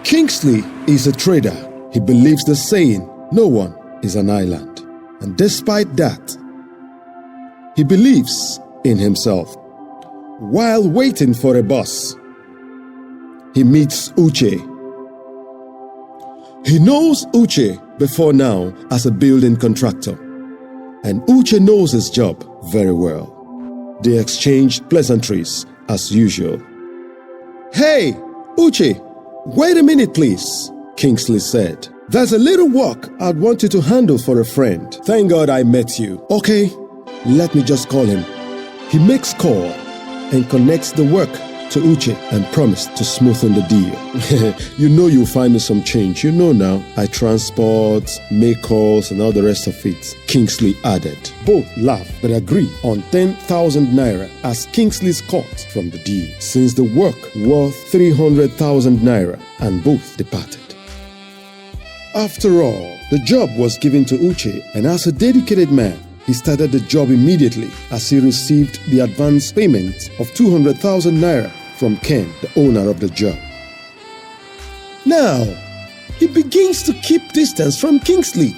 Kingsley is a trader. He believes the saying, "No one is an island." And despite that, he believes in himself. While waiting for a bus, he meets Uche. He knows Uche before now as a building contractor, and Uche knows his job very well. They exchanged pleasantries as usual. "Hey, Uche, wait a minute please," Kingsley said. "There's a little work I'd want you to handle for a friend. Thank God I met you." "Okay, let me just call him." He makes call and connects the work to Uche and promised to smoothen the deal. "You know you'll find me some change. You know now, I transport, make calls and all the rest of it," Kingsley added. Both laugh but agree on 10,000 naira as Kingsley's cut from the deal, since the work worth 300,000 naira, and both departed. After all, the job was given to Uche, and as a dedicated man, he started the job immediately as he received the advance payment of 200,000 naira from Ken, the owner of the job. Now, he begins to keep distance from Kingsley.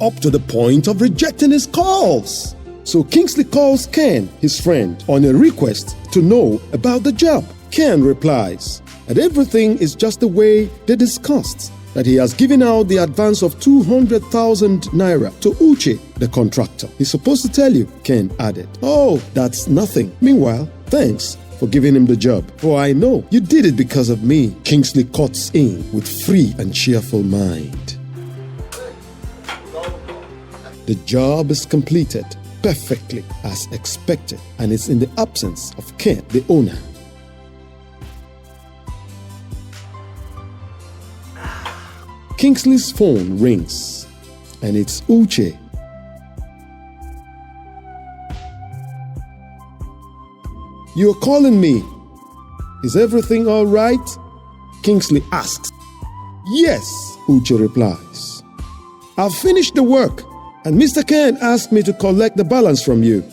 Up to the point of rejecting his calls. So Kingsley calls Ken, his friend, on a request to know about the job. Ken replies that everything is just the way they discussed, that he has given out the advance of 200,000 naira to Uche, the contractor. "He's supposed to tell you," Ken added. "Oh, that's nothing. Meanwhile, thanks for giving him the job. For I know you did it because of me." Kingsley cuts in with free and cheerful mind. The job is completed perfectly as expected, and it's in the absence of Ken, the owner. Kingsley's phone rings, and it's Uche. "You're calling me. Is everything all right?" Kingsley asks. "Yes," Uche replies. "I've finished the work, and Mr. Ken asked me to collect the balance from you."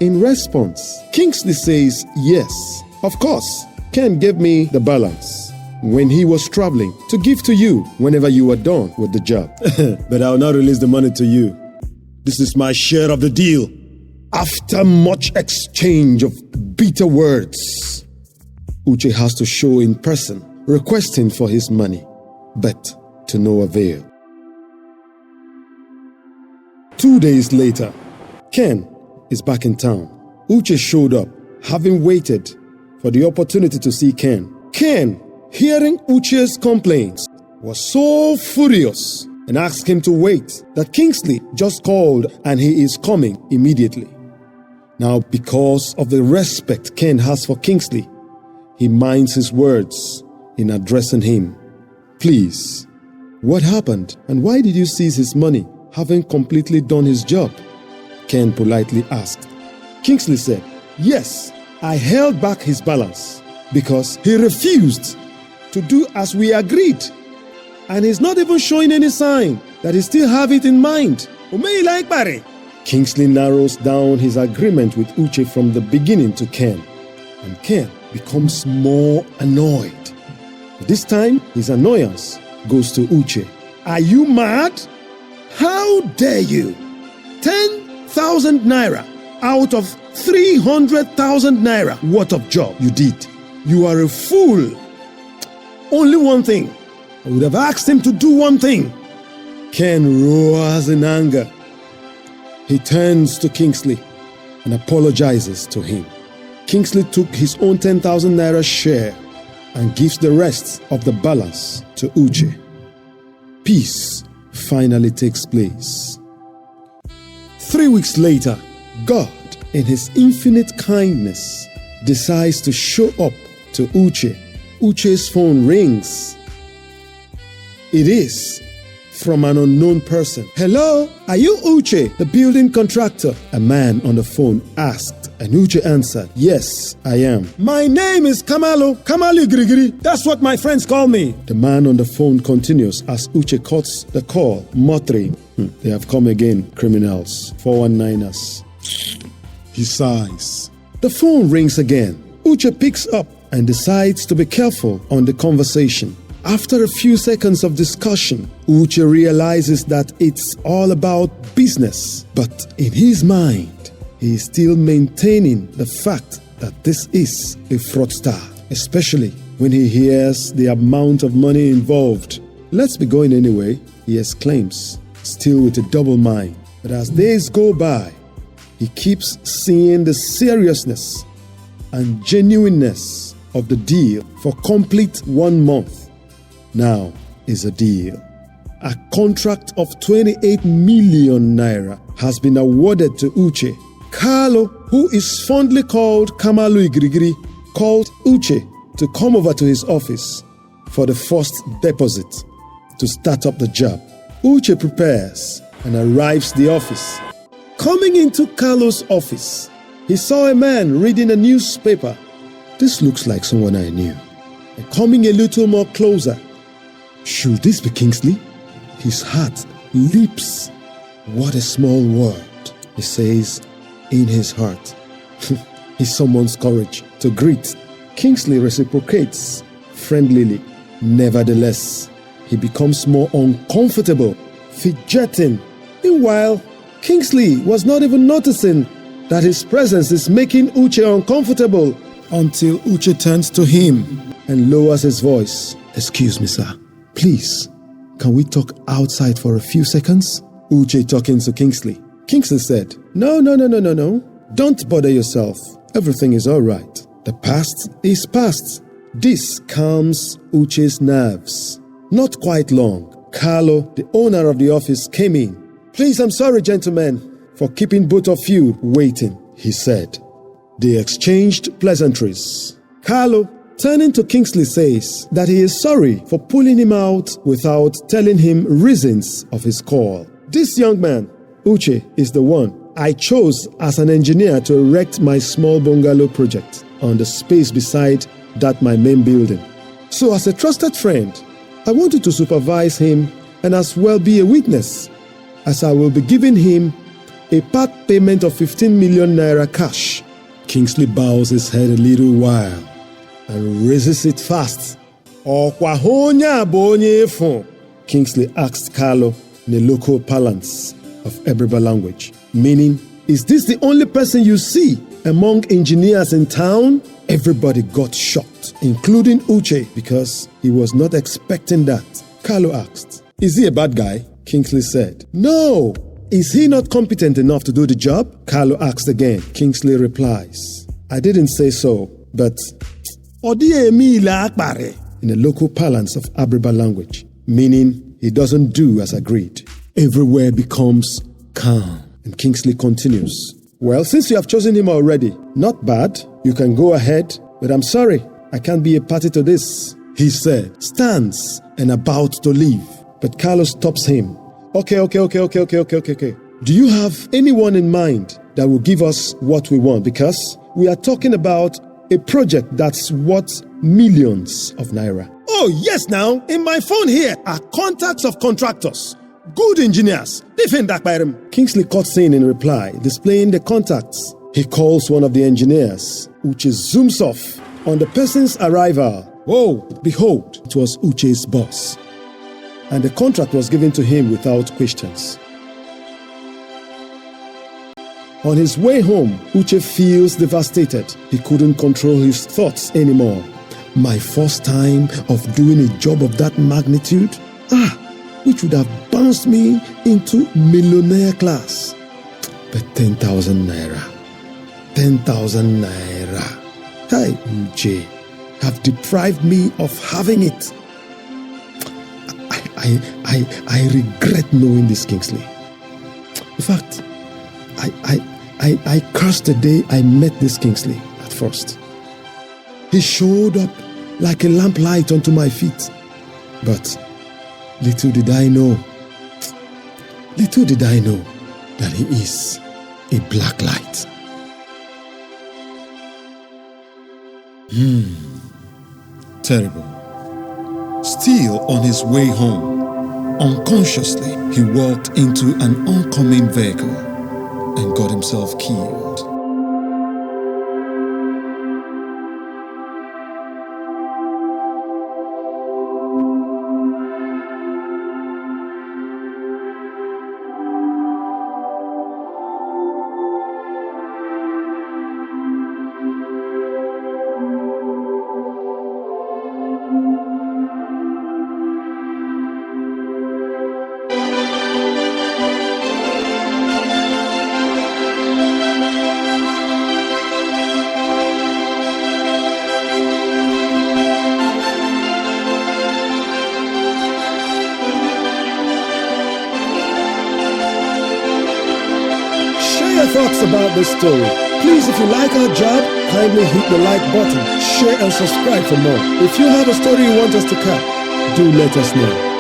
In response, Kingsley says, "Yes, of course, Ken gave me the balance when he was traveling to give to you whenever you were done with the job. But I'll not release the money to you. This is my share of the deal." After much exchange of bitter words, Uche has to show in person, requesting for his money, but to no avail. 2 days later, Ken is back in town. Uche showed up, having waited for the opportunity to see Ken. Ken, hearing Uche's complaints, was so furious and asked him to wait, that Kingsley just called and he is coming immediately. Now, because of the respect Ken has for Kingsley, he minds his words in addressing him. "Please, what happened, and why did you seize his money, having completely done his job?" Ken politely asked. Kingsley said, "Yes, I held back his balance because he refused to do as we agreed, and he's not even showing any sign that he still have it in mind." Kingsley narrows down his agreement with Uche from the beginning to Ken, and Ken becomes more annoyed. This time, his annoyance goes to Uche. "Are you mad? How dare you? 10,000 naira out of 300,000 naira worth of job you did. You are a fool. Only one thing. I would have asked him to do one thing." Ken roars in anger. He turns to Kingsley and apologizes to him. Kingsley took his own 10,000 naira share and gives the rest of the balance to Uche. Peace finally takes place. 3 weeks later, God, in his infinite kindness, decides to show up to Uche. Uche's phone rings. It is from an unknown person. "Hello, are you Uche, the building contractor?" a man on the phone asked And Uche answered, yes, I am. My name is Kamalu Grigiri. That's what my friends call me. The man on the phone continues as Uche cuts the call, muttering, they have come again, criminals, 419ers. He sighs. The phone rings again. Uche picks up and decides to be careful on the conversation. After a few seconds of discussion, Uche realizes that it's all about business. But in his mind, he is still maintaining the fact that this is a fraudster, especially when he hears the amount of money involved. Let's be going anyway, he exclaims, still with a double mind. But as days go by, he keeps seeing the seriousness and genuineness of the deal for complete 1 month. Now is a deal. A contract of 28 million naira has been awarded to Uche. Carlo, who is fondly called Kamalu Grigiri, called Uche to come over to his office for the first deposit to start up the job. Uche prepares and arrives the office. Coming into Carlo's office, he saw a man reading a newspaper. This looks like someone I knew. And coming a little more closer, should this be Kingsley? His heart leaps. What a small word, he says in his heart. He summons courage to greet. Kingsley reciprocates friendlily. Nevertheless, he becomes more uncomfortable, fidgeting. Meanwhile, Kingsley was not even noticing that his presence is making Uche uncomfortable until Uche turns to him and lowers his voice. Excuse me, sir. Please, can we talk outside for a few seconds? Uche talking to Kingsley. Kingsley said, No. Don't bother yourself. Everything is all right. The past is past. This calms Uche's nerves. Not quite long, Carlo, the owner of the office, came in. Please, I'm sorry, gentlemen, for keeping both of you waiting, he said. They exchanged pleasantries. Carlo, turning to Kingsley, says that he is sorry for pulling him out without telling him reasons of his call. This young man, Uche, is the one I chose as an engineer to erect my small bungalow project on the space beside that my main building. So as a trusted friend, I wanted to supervise him and as well be a witness, as I will be giving him a part payment of 15 million naira cash. Kingsley bows his head a little while and raises it fast. Kingsley asked Carlo in a local parlance of Eberiba language, meaning, is this the only person you see among engineers in town? Everybody got shocked, including Uche, because he was not expecting that. Carlo asked, is he a bad guy? Kingsley said, no. Is he not competent enough to do the job? Carlo asked again. Kingsley replies, I didn't say so, but in a local parlance of Eberiba language, meaning he doesn't do as agreed. Everywhere becomes calm. And Kingsley continues, well, since you have chosen him already, not bad, you can go ahead, but I'm sorry, I can't be a party to this, he said, stands and about to leave. But Carlo stops him. Okay. Do you have anyone in mind that will give us what we want? Because we are talking about a project that's worth millions of naira. Oh, yes, now, in my phone here are contacts of contractors, good engineers. Kingsley cuts in reply, displaying the contacts. He calls one of the engineers. Uche zooms off on the person's arrival. Oh, behold, it was Uche's boss. And the contract was given to him without questions. On his way home, Uche feels devastated. He couldn't control his thoughts anymore. My first time of doing a job of that magnitude? Which would have bounced me into millionaire class. But 10,000 naira. 10,000 naira. Hey, Uche, have deprived me of having it. I regret knowing this, Kingsley. In fact, I cursed the day I met this Kingsley at first. He showed up like a lamplight onto my feet. But little did I know that he is a black light. Terrible. Still on his way home, unconsciously, he walked into an oncoming vehicle and got himself killed. Thoughts about this story. Please, if you like our job, kindly hit the like button, share and subscribe for more. If you have a story you want us to cover, do let us know.